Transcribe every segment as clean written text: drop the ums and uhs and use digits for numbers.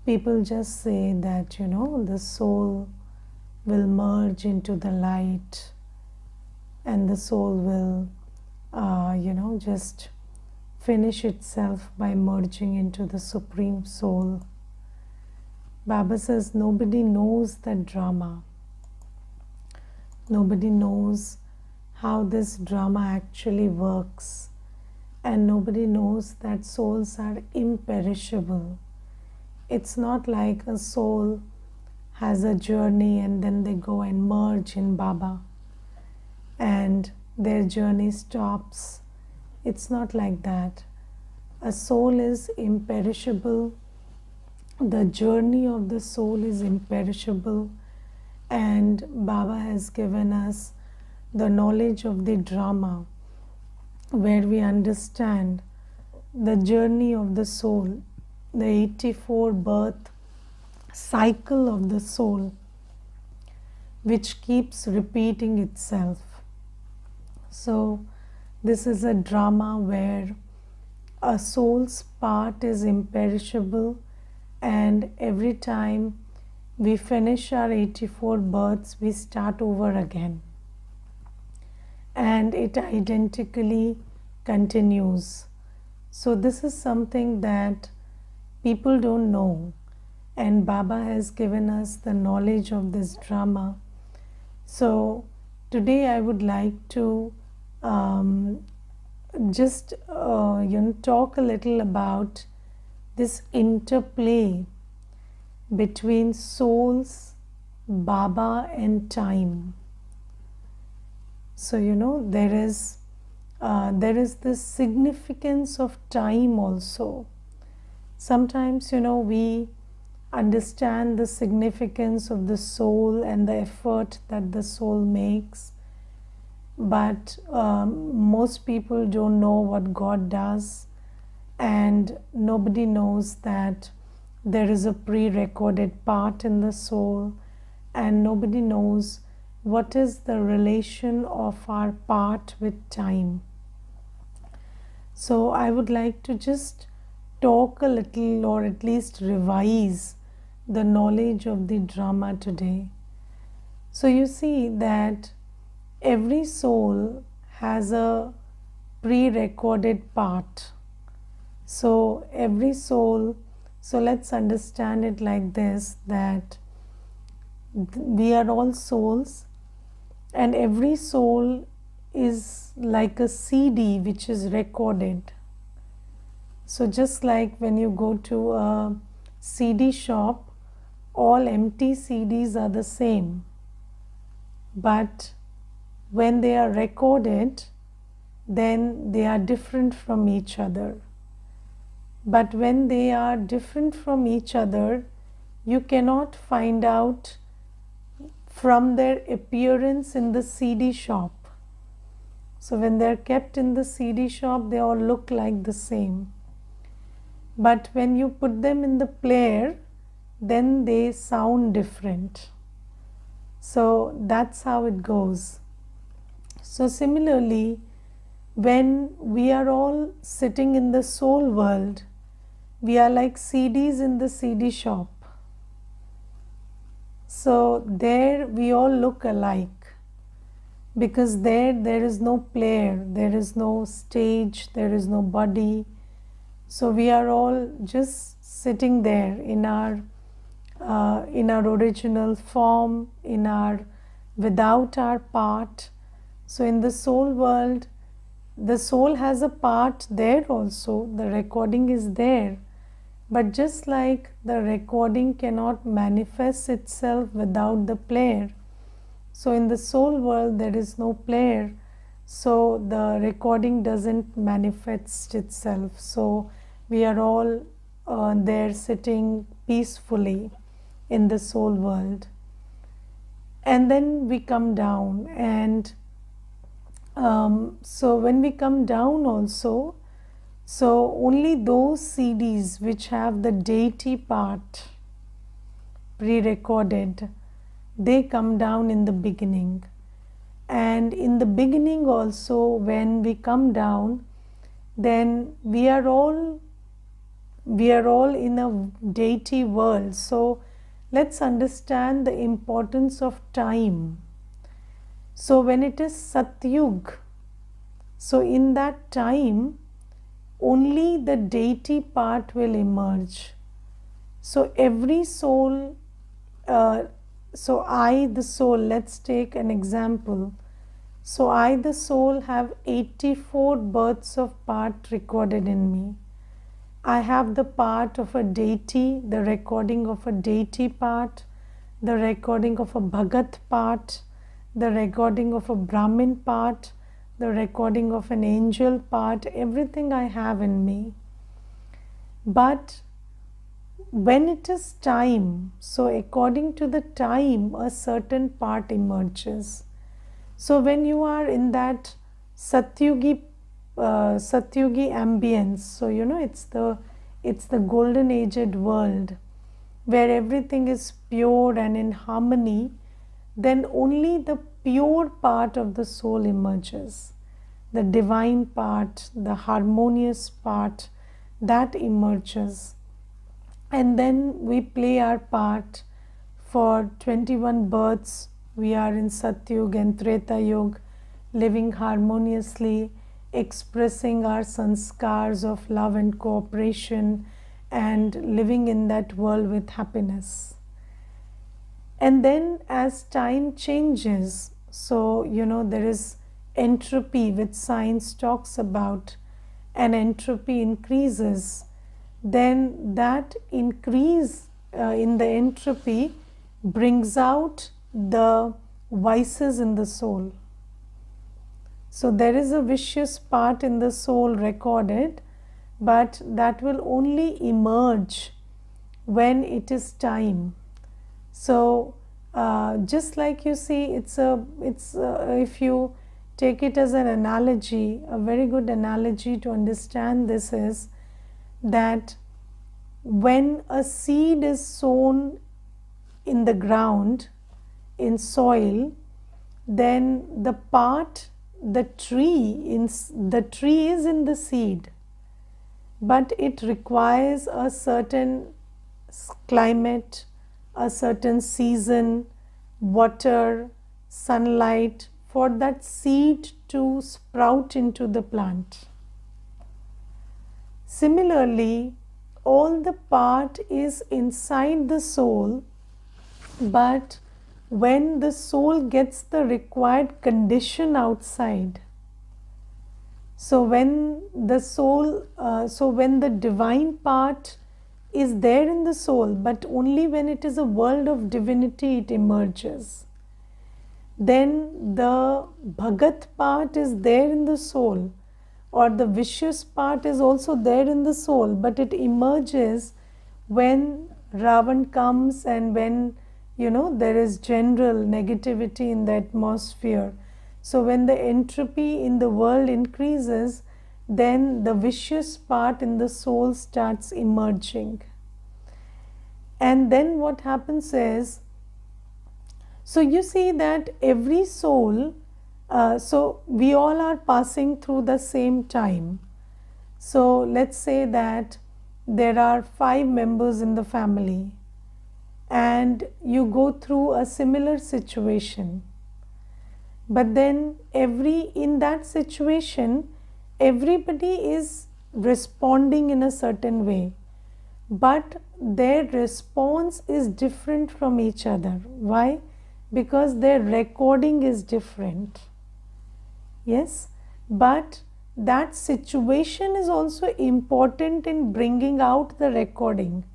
People just say that, the soul will merge into the light and the soul will, just finish itself by merging into the Supreme Soul. Baba says nobody knows that drama. Nobody knows how this drama actually works. And nobody knows that souls are imperishable. It's not like a soul has a journey and then they go and merge in Baba and their journey stops. It's not like that. A soul is imperishable. The journey of the soul is imperishable, and Baba has given us the knowledge of the drama where we understand the journey of the soul, the 84 birth cycle of the soul, which keeps repeating itself. So this is a drama where a soul's part is imperishable, and every time we finish our 84 births, we start over again. And it identically continues. So this is something that people don't know, and Baba has given us the knowledge of this drama. So today I would like to just talk a little about this interplay between souls, Baba and time. So there is this significance of time also. Sometimes we understand the significance of the soul and the effort that the soul makes, but most people don't know what God does, and nobody knows that there is a pre-recorded part in the soul, and nobody knows what is the relation of our part with time. So I would like to just talk a little, or at least revise the knowledge of the drama today. So you see that every soul has a pre-recorded part. So every soul, so let's understand it like this, that we are all souls, and every soul is like a CD which is recorded. So just like when you go to a CD shop, all empty CDs are the same, but when they are recorded, then they are different from each other. But when they are different from each other, you cannot find out from their appearance in the CD shop. So when they are kept in the CD shop, they all look like the same. But when you put them in the player, then they sound different. So that's how it goes. So similarly, when we are all sitting in the soul world, we are like CDs in the CD shop. So there we all look alike, because there is no player, there is no stage, there is no body. So we are all just sitting there in our original form, without our part. So in the soul world, the soul has a part there also, the recording is there. But just like the recording cannot manifest itself without the player, so in the soul world there is no player, so the recording doesn't manifest itself. So we are all there sitting peacefully in the soul world. And then we come down, and so when we come down also, so only those CDs which have the deity part pre-recorded, they come down in the beginning. And in the beginning also, when we come down, then we are all we are all in a deity world. So let's understand the importance of time. So when it is Satyug, so in that time only the deity part will emerge. So every soul, so I the soul, let's take an example. So I the soul have 84 births of part recorded in me. I have the part of a deity, the recording of a deity part, the recording of a Bhagat part, the recording of a Brahmin part, the recording of an angel part, everything I have in me. But when it is time, so according to the time, a certain part emerges. So when you are in that Satyugi ambience, so it's the golden aged world where everything is pure and in harmony, then only the pure part of the soul emerges. The divine part, the harmonious part, that emerges. And then we play our part for 21 births. We are in Satyug and Treta Yuga, living harmoniously, expressing our sanskars of love and cooperation, and living in that world with happiness. And then as time changes, so there is entropy, which science talks about, and entropy increases, then that increase in the entropy brings out the vices in the soul. So there is a vicious part in the soul recorded, but that will only emerge when it is time. So just like you see, it's if you take it as an analogy, a very good analogy to understand this is that when a seed is sown in the ground, in soil, then the tree is in the seed, but it requires a certain climate, a certain season, water, sunlight for that seed to sprout into the plant. Similarly, all the part is inside the soul, but when the soul gets the required condition outside, so when the divine part is there in the soul, but only when it is a world of divinity it emerges. Then the Bhagat part is there in the soul, or the vicious part is also there in the soul, but it emerges when Ravan comes and when there is general negativity in the atmosphere. So when the entropy in the world increases, then the vicious part in the soul starts emerging. And then what happens is, so you see that every soul, so we all are passing through the same time. So let's say that there are 5 members in the family, and you go through a similar situation. But then in that situation, everybody is responding in a certain way, but their response is different from each other. Why? Because their recording is different. Yes, but that situation is also important in bringing out the recording.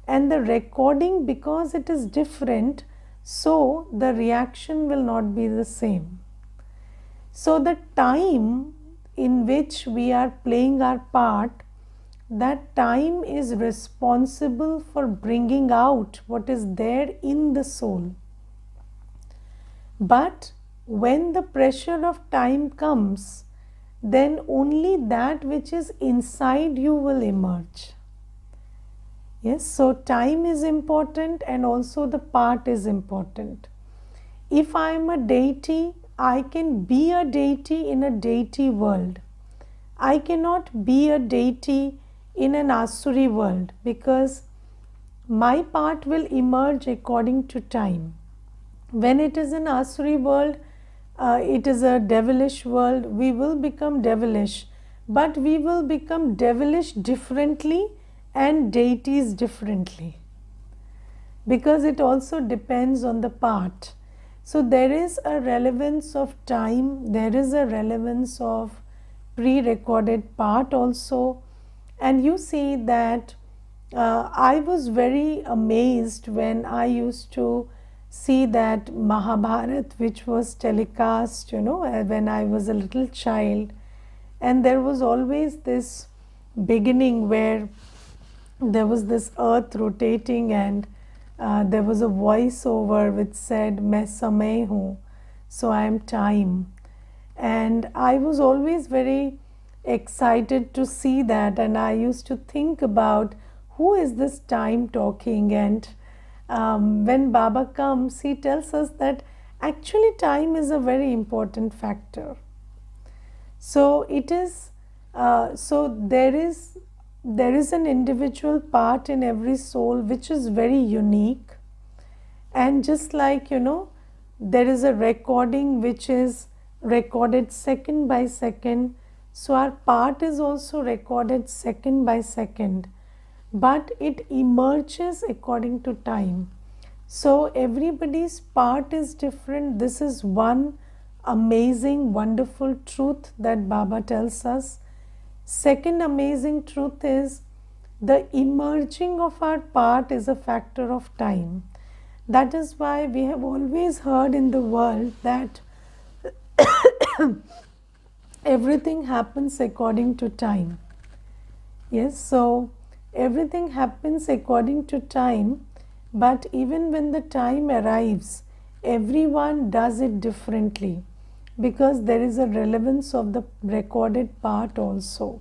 And the recording, because it is different, so the reaction will not be the same. So the time in which we are playing our part, that time is responsible for bringing out what is there in the soul. But when the pressure of time comes, then only that which is inside you will emerge. Yes, so time is important and also the part is important. If I am a deity, I can be a deity in a deity world. I cannot be a deity in an Asuri world, because my part will emerge according to time. When it is an Asuri world, it is a devilish world, we will become devilish, but we will become devilish differently and deities differently, because it also depends on the part. So there is a relevance of time, there is a relevance of pre-recorded part also. And you see that I was very amazed when I used to see that Mahabharat, which was telecast, when I was a little child. And there was always this beginning where there was this earth rotating, and there was a voiceover which said, "Main samay hoon," so I am time. And I was always very excited to see that, and I used to think about who is this time talking. And when Baba comes, he tells us that actually time is a very important factor. So it is. So there is an individual part in every soul which is very unique, and just like there is a recording which is recorded second by second, so our part is also recorded second by second, but it emerges according to time. So everybody's part is different. This is one amazing, wonderful truth that Baba tells us. Second amazing truth is the emerging of our part is a factor of time. That is why we have always heard in the world that everything happens according to time. Yes, so everything happens according to time, but even when the time arrives, everyone does it differently, because there is a relevance of the recorded part also.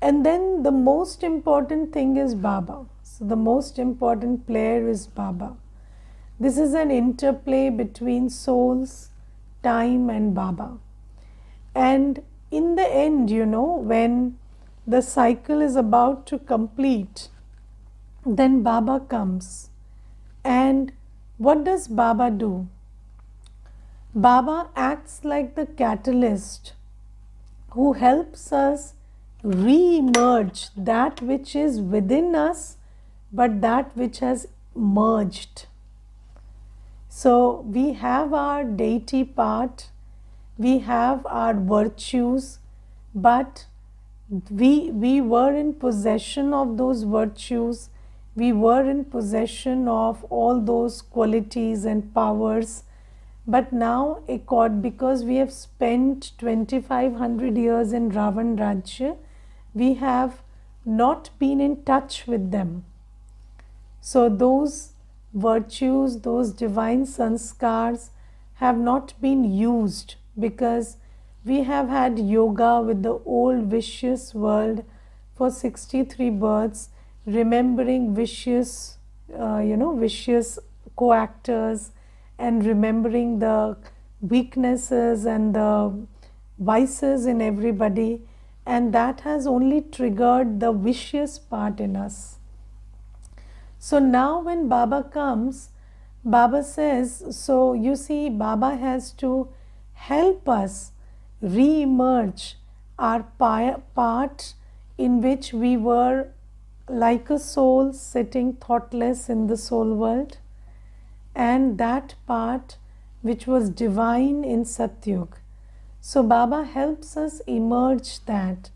And then the most important thing is Baba. So the most important player is Baba. This is an interplay between souls, time and Baba. And in the end, when the cycle is about to complete, then Baba comes. And what does Baba do? Baba acts like the catalyst who helps us re-emerge that which is within us, but that which has merged. So we have our deity part, we have our virtues, but we were in possession of those virtues, we were in possession of all those qualities and powers. But now, because we have spent 2500 years in Ravan Rajya, we have not been in touch with them. So those virtues, those divine sanskars have not been used, because we have had yoga with the old vicious world for 63 births, remembering vicious, vicious co-actors, and remembering the weaknesses and the vices in everybody, and that has only triggered the vicious part in us. So now when Baba comes, Baba says, so you see, Baba has to help us re-emerge our part in which we were like a soul sitting thoughtless in the soul world, and that part which was divine in Satyug. So Baba helps us emerge that,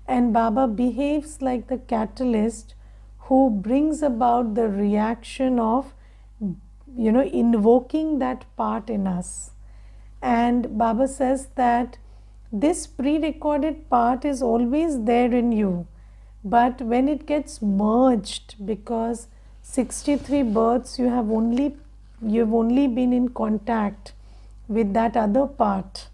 and Baba behaves like the catalyst who brings about the reaction of invoking that part in us. And Baba says that this pre-recorded part is always there in you, but when it gets merged, because 63 births you've only been in contact with that other part,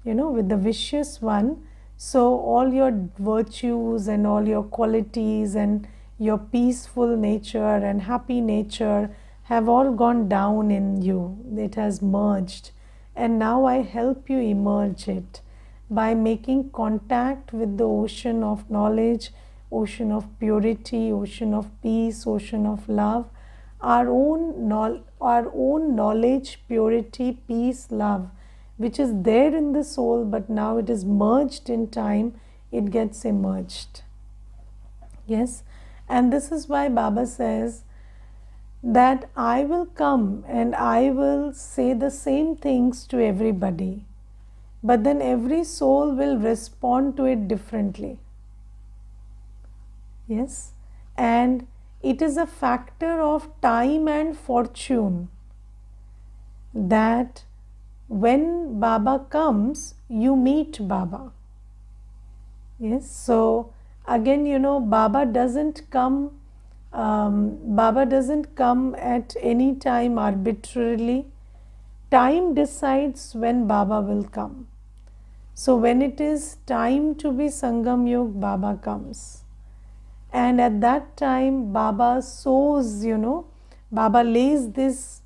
with the vicious one, so all your virtues and all your qualities and your peaceful nature and happy nature have all gone down in you. It has merged, and now I help you emerge it. by making contact with the ocean of knowledge, ocean of purity, ocean of peace, ocean of love, our own knowledge, purity, peace, love, which is there in the soul, but now it is merged in time, it gets emerged. Yes, and this is why Baba says that I will come and I will say the same things to everybody, but then every soul will respond to it differently. Yes, and it is a factor of time and fortune that when Baba comes, you meet Baba. Yes, so again, Baba doesn't come at any time arbitrarily. Time decides when Baba will come. So when it is time to be Sangam Yog, Baba comes. And at that time, Baba sows, Baba lays this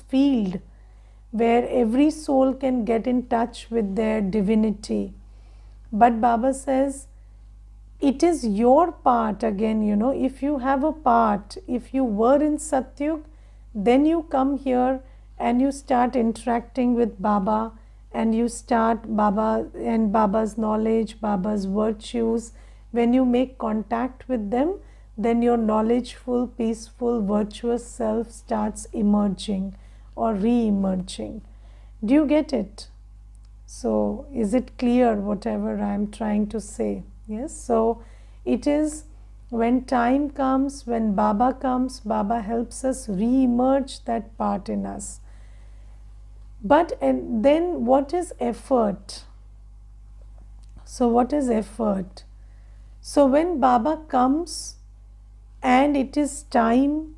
field where every soul can get in touch with their divinity. But Baba says, it is your part again, if you have a part, if you were in Satyug, then you come here and you start interacting with Baba, and you start Baba and Baba's knowledge, Baba's virtues. When you make contact with them, then your knowledgeful, peaceful, virtuous self starts emerging or re-emerging. Do you get it? So is it clear whatever I am trying to say? Yes, so it is when time comes, when Baba comes, Baba helps us re-emerge that part in us. But and then what is effort? So what is effort? So when Baba comes and it is time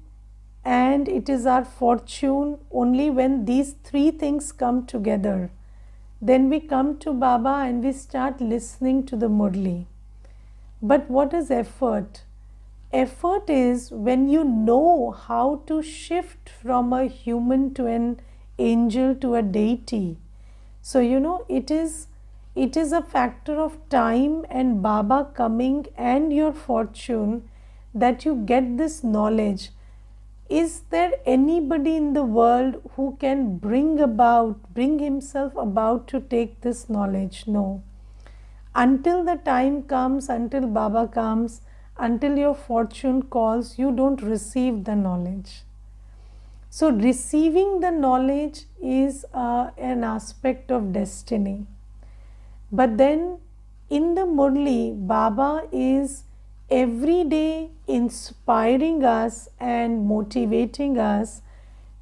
and it is our fortune, only when these three things come together, then we come to Baba and we start listening to the Murli. But what is effort? Effort is when you know how to shift from a human to an angel to a deity. So it is a factor of time and Baba coming and your fortune that you get this knowledge. Is there anybody in the world who can bring himself about to take this knowledge? No. Until the time comes, until Baba comes, until your fortune calls, you don't receive the knowledge. So receiving the knowledge is an aspect of destiny. But then in the Murli, Baba is every day inspiring us and motivating us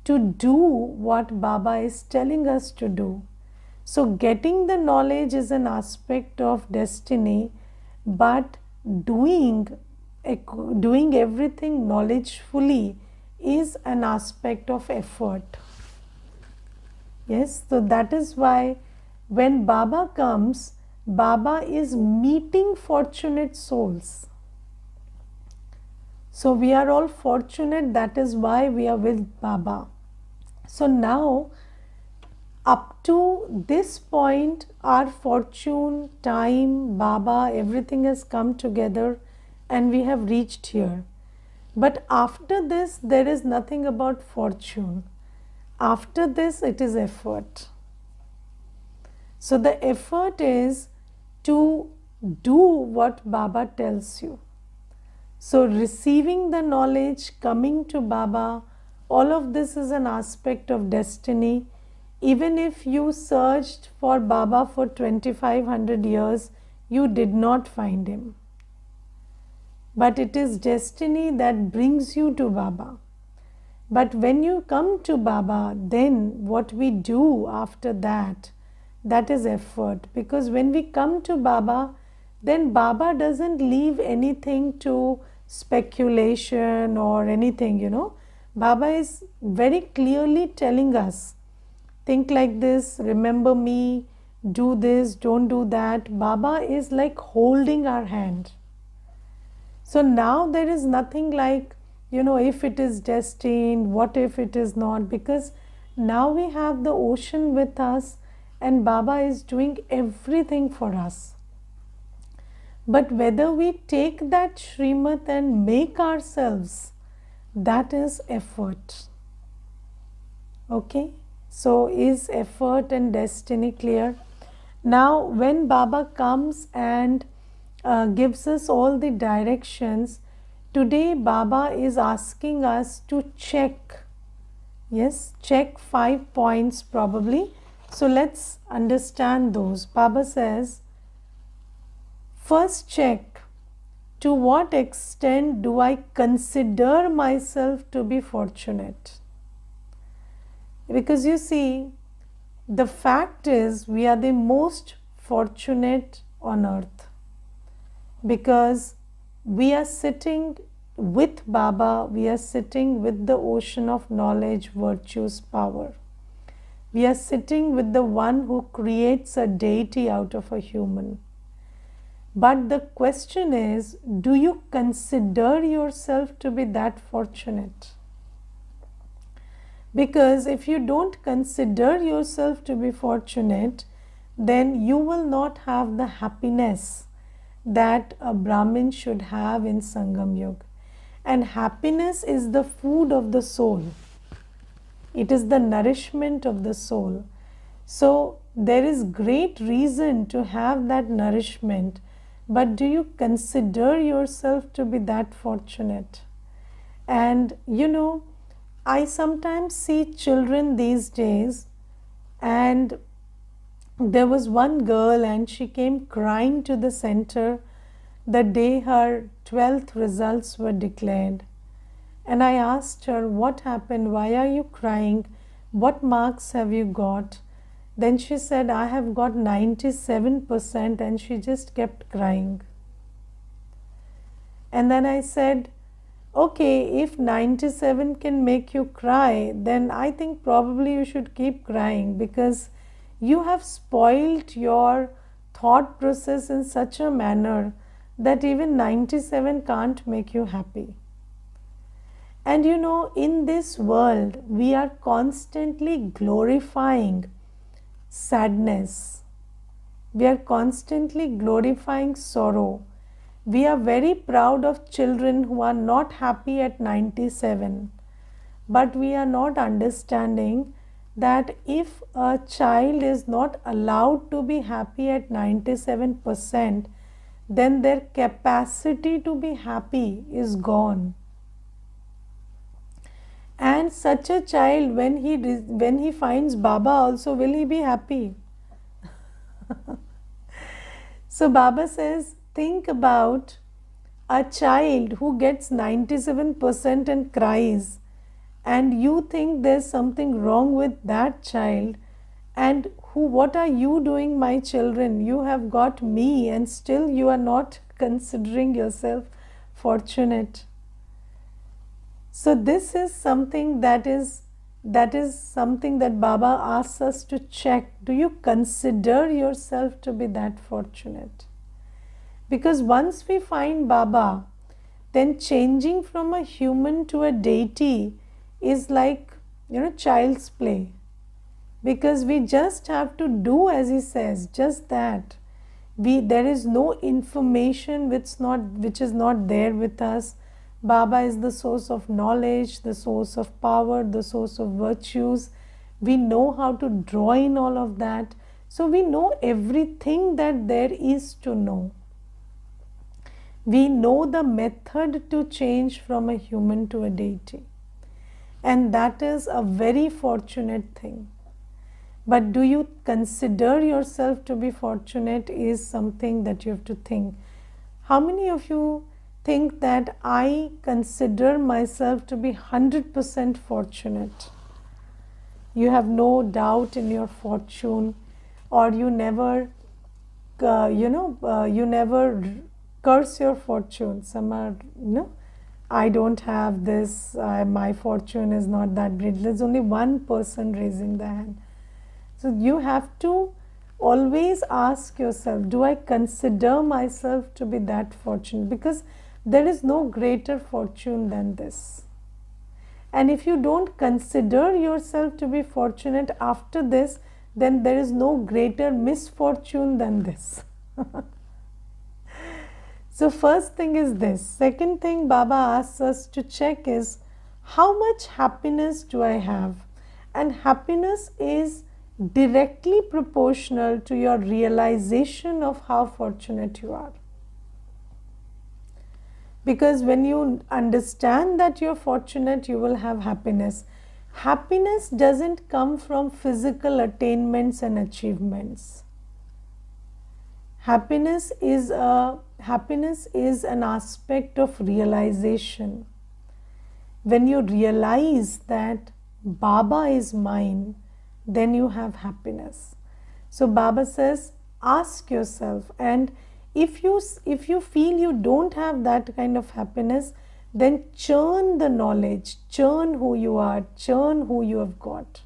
to do what Baba is telling us to do. So getting the knowledge is an aspect of destiny, but doing everything knowledgefully is an aspect of effort. Yes, so that is why when Baba comes, Baba is meeting fortunate souls. So we are all fortunate, that is why we are with Baba. So now, up to this point, our fortune, time, Baba, everything has come together and we have reached here. But after this, there is nothing about fortune. After this, it is effort. So the effort is to do what Baba tells you. So receiving the knowledge, coming to Baba, all of this is an aspect of destiny. Even if you searched for Baba for 2500 years, you did not find him. But it is destiny that brings you to Baba. But when you come to Baba, then what we do after that, that is effort. Because when we come to Baba, then Baba doesn't leave anything to speculation or anything, Baba is very clearly telling us, think like this, remember me, do this, don't do that. Baba is like holding our hand. So now there is nothing like, if it is destined, what if it is not, because now we have the ocean with us and Baba is doing everything for us. But whether we take that Srimad and make ourselves, that is effort. Okay? So is effort and destiny clear? Now when Baba comes and gives us all the directions, today Baba is asking us to check. Yes, check 5 points probably. So let's understand those. Baba says, first check, to what extent do I consider myself to be fortunate? Because you see, the fact is we are the most fortunate on earth, because we are sitting with Baba, we are sitting with the ocean of knowledge, virtues, power. We are sitting with the one who creates a deity out of a human. But the question is, do you consider yourself to be that fortunate? Because if you don't consider yourself to be fortunate, then you will not have the happiness that a Brahmin should have in Sangam Yuga. And happiness is the food of the soul. It is the nourishment of the soul. So there is great reason to have that nourishment. But do you consider yourself to be that fortunate? And you know, I sometimes see children these days, and there was one girl and she came crying to the center the day her 12th results were declared. And I asked her, what happened? Why are you crying? What marks have you got? Then she said, I have got 97%, and she just kept crying. And then I said, okay, if 97 can make you cry, then I think probably you should keep crying, because you have spoiled your thought process in such a manner that even 97 can't make you happy. And you know, in this world, we are constantly glorifying sadness. We are constantly glorifying sorrow. We are very proud of children who are not happy at 97. But we are not understanding that if a child is not allowed to be happy at 97%, then their capacity to be happy is gone. And such a child, when he finds Baba also, will he be happy? So Baba says, think about a child who gets 97% and cries, and you think there's something wrong with that child, and what are you doing, my children? You have got me, and still you are not considering yourself fortunate. So this is something that is something that Baba asks us to check. Do you consider yourself to be that fortunate? Because once we find Baba, then changing from a human to a deity is like, you know, child's play. Because we just have to do as he says, just that. There is no information which is not there with us. Baba is the source of knowledge, the source of power, the source of virtues. We know how to draw in all of that. So we know everything that there is to know. We know the method to change from a human to a deity. And that is a very fortunate thing. But do you consider yourself to be fortunate is something that you have to think. How many of you think that I consider myself to be 100% fortunate? You have no doubt in your fortune, or you never, you never curse your fortune. Some are, I don't have this, my fortune is not that great. There's only one person raising the hand. So you have to always ask yourself, do I consider myself to be that fortunate? Because there is no greater fortune than this. And if you don't consider yourself to be fortunate after this, then there is no greater misfortune than this. So first thing is this. Second thing Baba asks us to check is, how much happiness do I have? And happiness is directly proportional to your realization of how fortunate you are. Because when you understand that you're fortunate, you will have happiness. Happiness doesn't come from physical attainments and achievements. Happiness is an aspect of realization. When you realize that Baba is mine, then you have happiness. So Baba says, ask yourself, and if you feel you don't have that kind of happiness, then churn the knowledge, churn who you are, churn who you have got,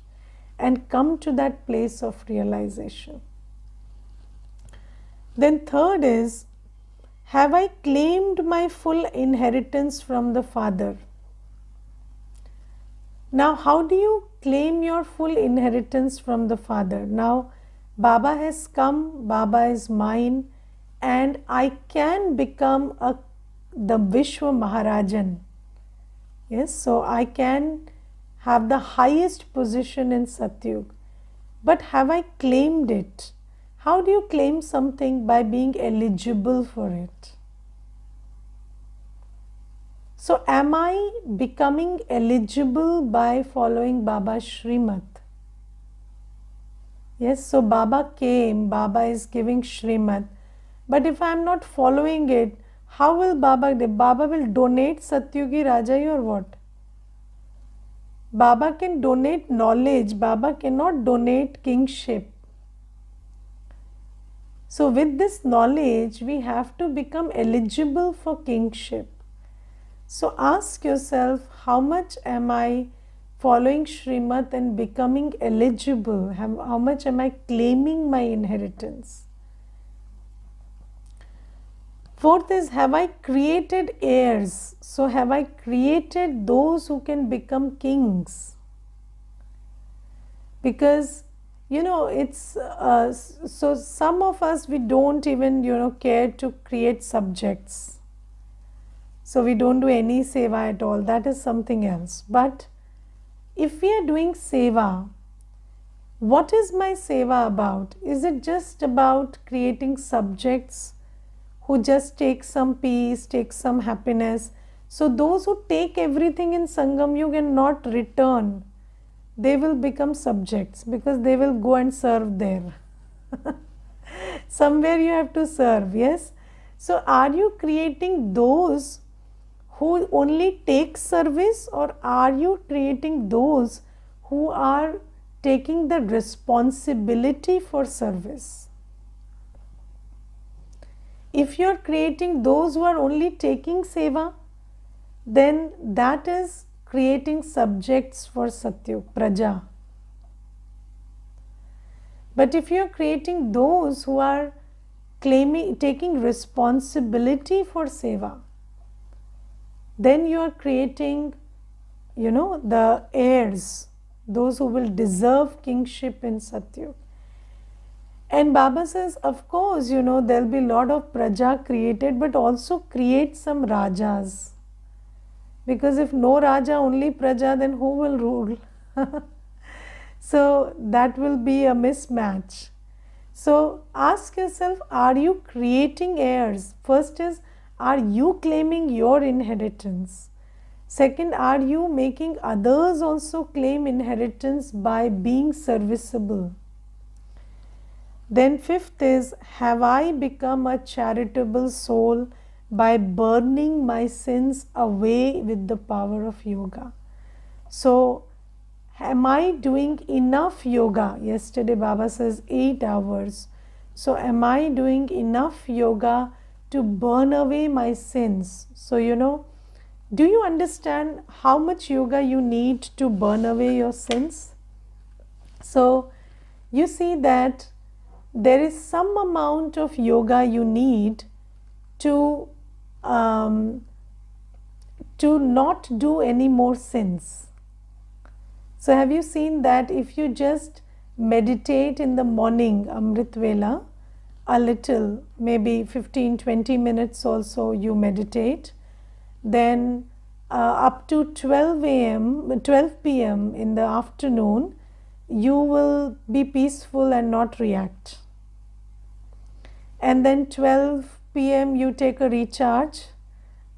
and come to that place of realization. Then third is, have I claimed my full inheritance from the Father? Now, how do you claim your full inheritance from the Father? Now, Baba has come, Baba is mine, and I can become the Vishwa Maharajan. Yes, so I can have the highest position in Satyug. But have I claimed it? How do you claim something? By being eligible for it. So am I becoming eligible by following Baba's Shrimad? Yes, so Baba came, Baba is giving Shrimad. But if I am not following it, how will Baba? Baba will donate Satyugi Rajai or what? Baba can donate knowledge, Baba cannot donate kingship. So with this knowledge, we have to become eligible for kingship. So ask yourself, how much am I following Shrimad and becoming eligible? How much am I claiming my inheritance? Fourth is, have I created heirs? So have I created those who can become kings? Because it's so some of us, we don't even care to create subjects, so we don't do any seva at all. That is something else. But if we are doing seva, what is my seva about? Is it just about creating subjects who just take some peace, take some happiness? So those who take everything in Sangam Yuga and not return, they will become subjects, because they will go and serve there. Somewhere you have to serve, yes? So are you creating those who only take service, or are you creating those who are taking the responsibility for service? If you are creating those who are only taking seva, then that is creating subjects for Satyug, Praja. But if you are creating those who are taking responsibility for seva, then you are creating, the heirs, those who will deserve kingship in Satyug. And Baba says, of course, there will be a lot of Praja created, but also create some Rajas. Because if no Raja, only Praja, then who will rule? So that will be a mismatch. So ask yourself, are you creating heirs? First is, are you claiming your inheritance? Second, are you making others also claim inheritance by being serviceable? Then fifth is, have I become a charitable soul by burning my sins away with the power of yoga? So am I doing enough yoga? Yesterday Baba says 8 hours. So am I doing enough yoga to burn away my sins? So do you understand how much yoga you need to burn away your sins? So you see that there is some amount of yoga you need to not do any more sins. So have you seen that if you just meditate in the morning, Amrit Vela, a little, maybe 15-20 minutes also you meditate. Then up to 12 p.m. in the afternoon, you will be peaceful and not react. And then 12 p.m. you take a recharge,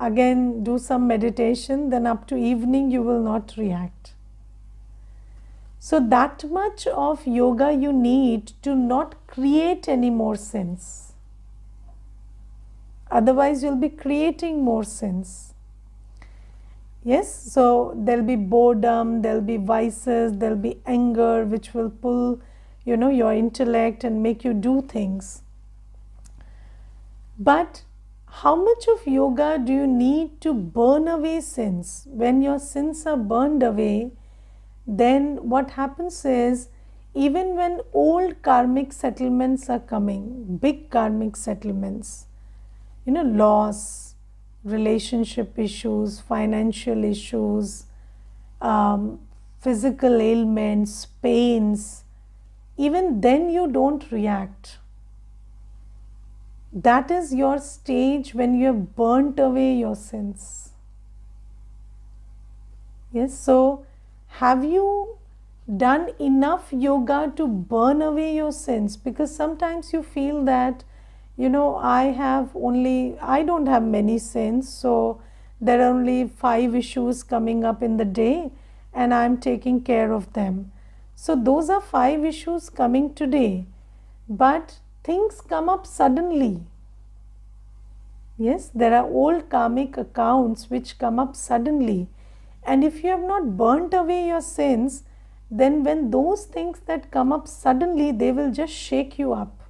again do some meditation, then up to evening you will not react. So that much of yoga you need to not create any more sins. Otherwise you'll be creating more sins. Yes, so there'll be boredom, there'll be vices, there'll be anger which will pull, your intellect and make you do things. But how much of yoga do you need to burn away sins? When your sins are burned away, then what happens is, even when old karmic settlements are coming, big karmic settlements, loss, relationship issues, financial issues, physical ailments, pains, even then you don't react. That is your stage when you have burnt away your sins. Yes, so have you done enough yoga to burn away your sins? Because sometimes you feel that, I don't have many sins, so there are only 5 issues coming up in the day and I'm taking care of them. So those are 5 issues coming today, but things come up suddenly. Yes, there are old karmic accounts which come up suddenly. And if you have not burnt away your sins, then when those things that come up suddenly, they will just shake you up.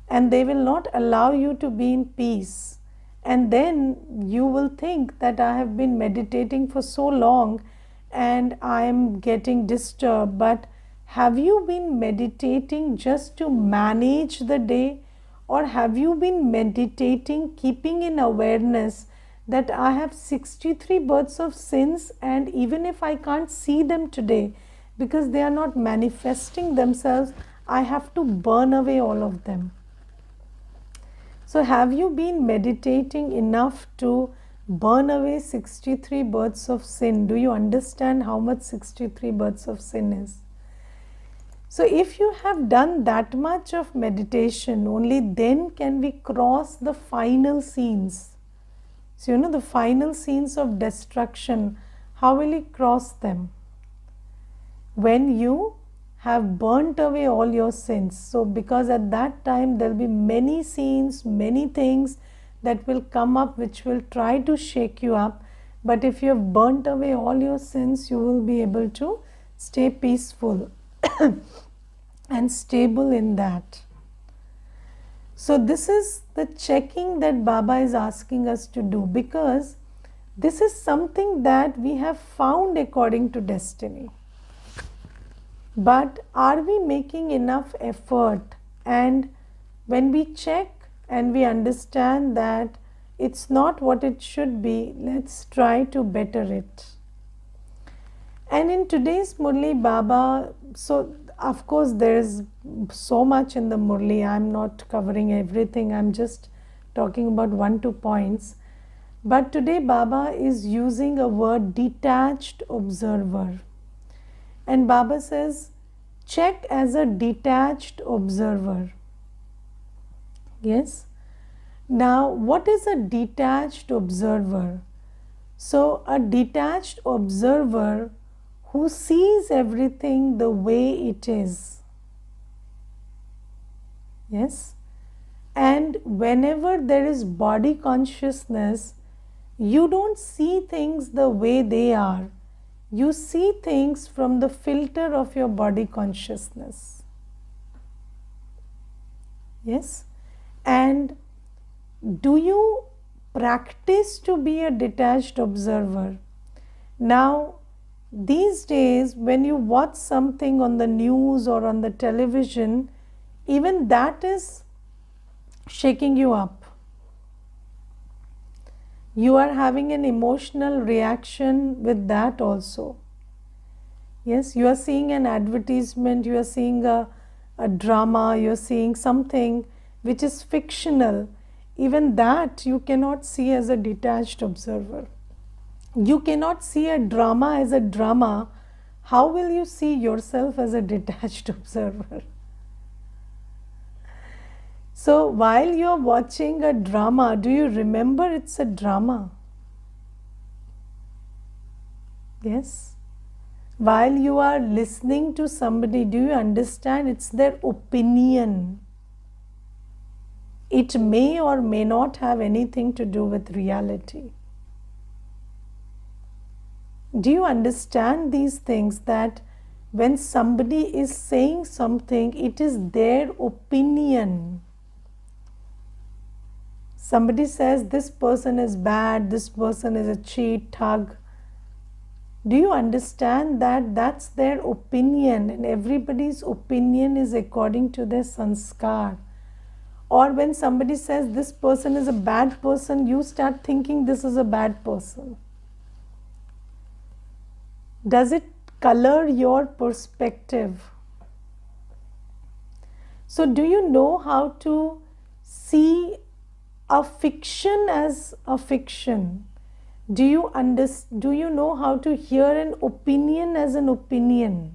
And they will not allow you to be in peace. And then you will think that I have been meditating for so long and I am getting disturbed. But have you been meditating just to manage the day? Or have you been meditating, keeping in awareness that I have 63 births of sins, and even if I can't see them today because they are not manifesting themselves, I have to burn away all of them. So have you been meditating enough to burn away 63 births of sin? Do you understand how much 63 births of sin is? So if you have done that much of meditation, only then can we cross the final scenes. So the final scenes of destruction, how will you cross them? When you have burnt away all your sins. So because at that time there will be many scenes, many things that will come up which will try to shake you up. But if you have burnt away all your sins, you will be able to stay peaceful and stable in that. So this is the checking that Baba is asking us to do, because this is something that we have found according to destiny. But are we making enough effort? And when we check and we understand that it's not what it should be, let's try to better it. And in today's Murli, Baba, so of course there is so much in the Murli, I'm not covering everything, I'm just talking about 1-2 points. But today Baba is using a word, detached observer. And Baba says, check as a detached observer. Yes. Now, what is a detached observer? So, a detached observer who sees everything the way it is. Yes. And whenever there is body consciousness, you don't see things the way they are. You see things from the filter of your body consciousness. Yes. And do you practice to be a detached observer? Now, these days, when you watch something on the news or on the television, even that is shaking you up. You are having an emotional reaction with that also. Yes, you are seeing an advertisement, you are seeing a drama, you are seeing something which is fictional. Even that you cannot see as a detached observer. You cannot see a drama as a drama. How will you see yourself as a detached observer? So, while you are watching a drama, do you remember it's a drama? Yes. While you are listening to somebody, do you understand it's their opinion? It may or may not have anything to do with reality. Do you understand these things, that when somebody is saying something, it is their opinion? Somebody says this person is bad, this person is a cheat, thug. Do you understand that that's their opinion, and everybody's opinion is according to their sanskar? Or when somebody says this person is a bad person, you start thinking this is a bad person. Does it color your perspective? So, do you know how to see a fiction as a fiction? Do you know how to hear an opinion as an opinion?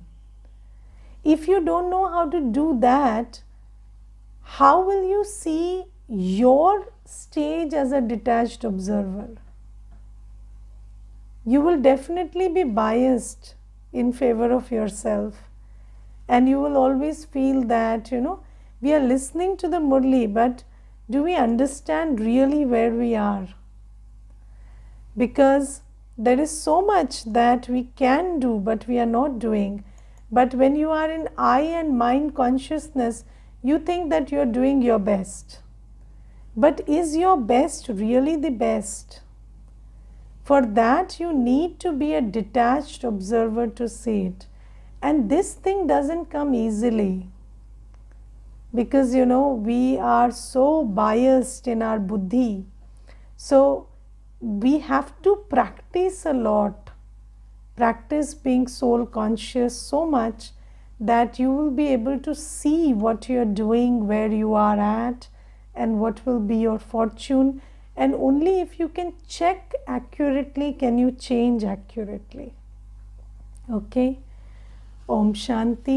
If you don't know how to do that, how will you see your stage as a detached observer? You will definitely be biased in favor of yourself, and you will always feel that, we are listening to the Murli, but do we understand really where we are? Because there is so much that we can do, but we are not doing. But when you are in I and mind consciousness, you think that you are doing your best. But is your best really the best? For that, you need to be a detached observer to see it. And this thing doesn't come easily, because we are so biased in our buddhi. So we have to practice a lot, practice being soul conscious so much that you will be able to see what you are doing, where you are at, and what will be your fortune. And only if you can check accurately can you change accurately. Okay. Om Shanti.